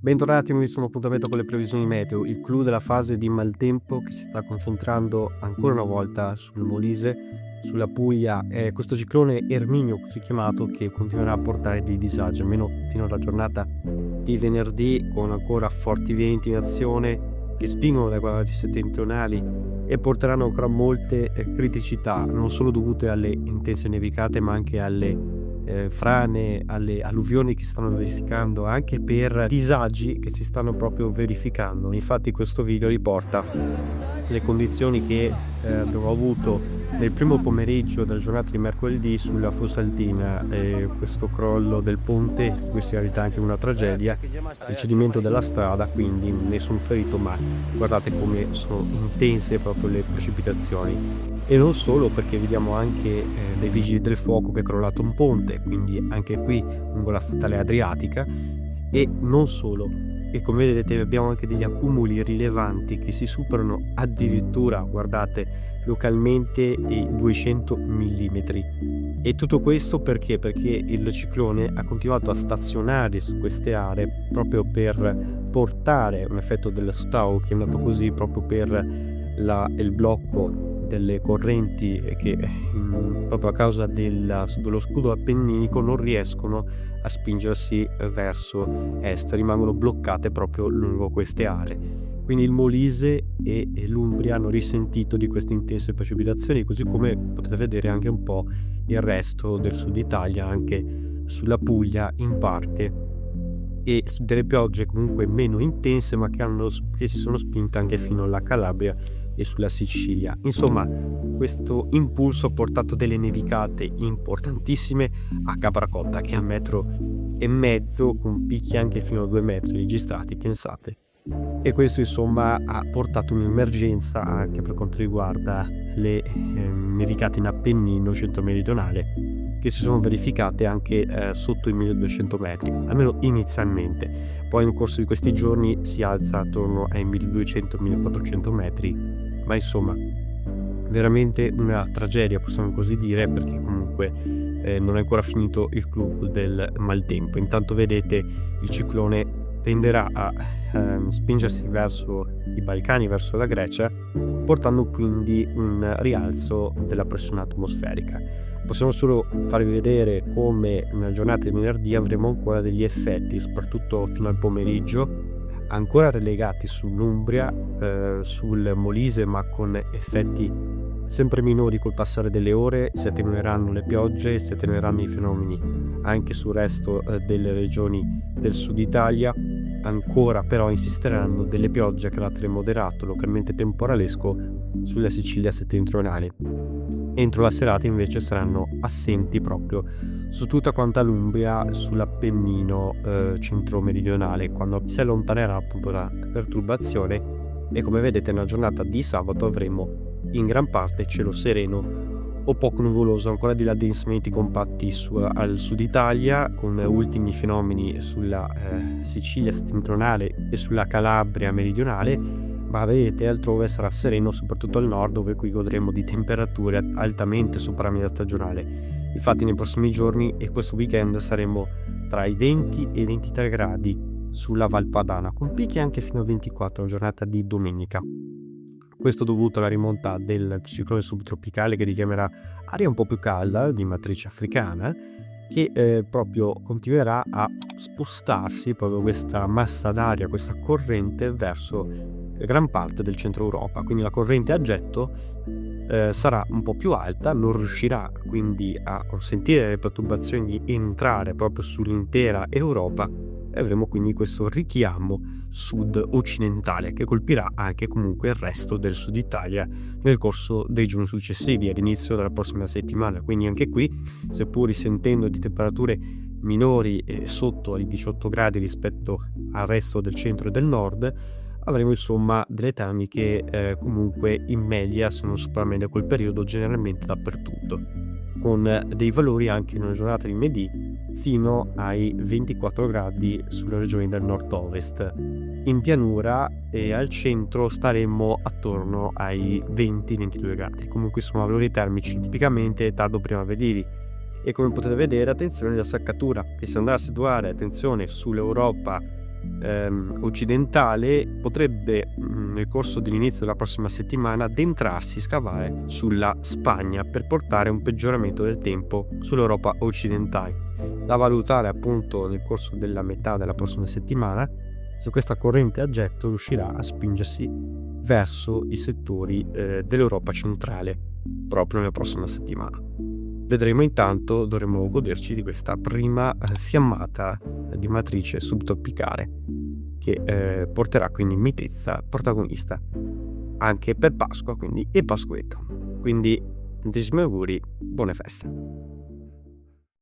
Bentornati a un nuovissimo appuntamento con le previsioni meteo, il clou della fase di maltempo che si sta concentrando ancora una volta sul Molise, sulla Puglia, è questo ciclone Erminio, così chiamato, che continuerà a portare dei disagi, almeno fino alla giornata di venerdì, con ancora forti venti in azione che spingono dai quadrati settentrionali e porteranno ancora molte criticità, non solo dovute alle intense nevicate, ma anche alle frane, alle alluvioni che stanno verificando, anche per disagi che si stanno proprio verificando. Infatti questo video riporta le condizioni che abbiamo avuto nel primo pomeriggio della giornata di mercoledì sulla Fossaltina, questo crollo del ponte, questa in realtà è anche una tragedia, il cedimento della strada, quindi nessun ferito, ma guardate come sono intense proprio le precipitazioni. E non solo, perché vediamo anche dei vigili del fuoco che è crollato un ponte, quindi anche qui lungo la statale Adriatica. E non solo, e come vedete abbiamo anche degli accumuli rilevanti che si superano addirittura, guardate, localmente i 200 millimetri. E tutto questo perché? Perché il ciclone ha continuato a stazionare su queste aree proprio per portare un effetto del stau, chiamato così, proprio per il blocco delle correnti che proprio a causa dello scudo appenninico non riescono a spingersi verso est, rimangono bloccate proprio lungo queste aree. Quindi il Molise e l'Umbria hanno risentito di queste intense precipitazioni, così come potete vedere anche un po' il resto del sud Italia, anche sulla Puglia in parte, e delle piogge comunque meno intense, ma che si sono spinte anche fino alla Calabria e sulla Sicilia. Insomma, questo impulso ha portato delle nevicate importantissime a Capracotta, che è a 1,5 metri, con picchi anche fino a 2 metri registrati, pensate. E questo insomma ha portato un'emergenza anche per quanto riguarda le nevicate in Appennino centro-meridionale, che si sono verificate anche sotto i 1200 metri, almeno inizialmente. Poi nel corso di questi giorni si alza attorno ai 1200-1400 metri, ma insomma veramente una tragedia, possiamo così dire, perché comunque non è ancora finito il clou del maltempo. Intanto vedete il ciclone tenderà a spingersi verso i Balcani, verso la Grecia, portando quindi un rialzo della pressione atmosferica. Possiamo solo farvi vedere come nella giornata di venerdì avremo ancora degli effetti, soprattutto fino al pomeriggio, ancora relegati sull'Umbria, sul Molise, ma con effetti sempre minori col passare delle ore. Si attenueranno le piogge, si attenueranno i fenomeni anche sul resto delle regioni del sud Italia. Ancora però insisteranno delle piogge a carattere moderato, localmente temporalesco, sulla Sicilia settentrionale. Entro la serata invece saranno assenti proprio su tutta quanta l'Umbria, sull'Appennino centro-meridionale, quando si allontanerà appunto la perturbazione. E come vedete nella giornata di sabato avremo in gran parte cielo sereno o poco nuvoloso, ancora degli addensamenti compatti al sud Italia, con ultimi fenomeni sulla Sicilia settentrionale e sulla Calabria meridionale, ma vedete altrove sarà sereno, soprattutto al nord, dove qui godremo di temperature altamente sopra la media stagionale. Infatti nei prossimi giorni e questo weekend saremo tra i 20 e i 23 gradi sulla Val Padana, con picchi anche fino a 24 la giornata di domenica. Questo dovuto alla rimonta del ciclone subtropicale, che richiamerà aria un po' più calda di matrice africana, che proprio continuerà a spostarsi, proprio questa massa d'aria, questa corrente, verso gran parte del centro Europa. Quindi la corrente a getto sarà un po' più alta, non riuscirà quindi a consentire alle perturbazioni di entrare proprio sull'intera Europa, e avremo quindi questo richiamo sud-occidentale che colpirà anche comunque il resto del sud Italia nel corso dei giorni successivi all'inizio della prossima settimana. Quindi anche qui, seppur risentendo di temperature minori e sotto ai 18 gradi rispetto al resto del centro e del nord, avremo insomma delle termiche comunque in media, sono sopra la media col periodo, generalmente dappertutto, con dei valori anche in una giornata di lunedì fino ai 24 gradi sulle regioni del nord-ovest. In pianura e al centro staremmo attorno ai 20-22 gradi, comunque sono valori termici tipicamente tardo primaverili. E come potete vedere, attenzione alla saccatura che si andrà a situare, attenzione, sull'Europa occidentale potrebbe, nel corso dell'inizio della prossima settimana, addentrarsi, scavare sulla Spagna per portare un peggioramento del tempo sull'Europa occidentale. Da valutare appunto nel corso della metà della prossima settimana se questa corrente a getto riuscirà a spingersi verso i settori dell'Europa centrale proprio nella prossima settimana. Vedremo. Intanto dovremo goderci di questa prima fiammata di matrice subtropicale che porterà quindi mitezza protagonista anche per Pasqua, quindi e Pasquetto. Quindi tantissimi auguri, buone feste.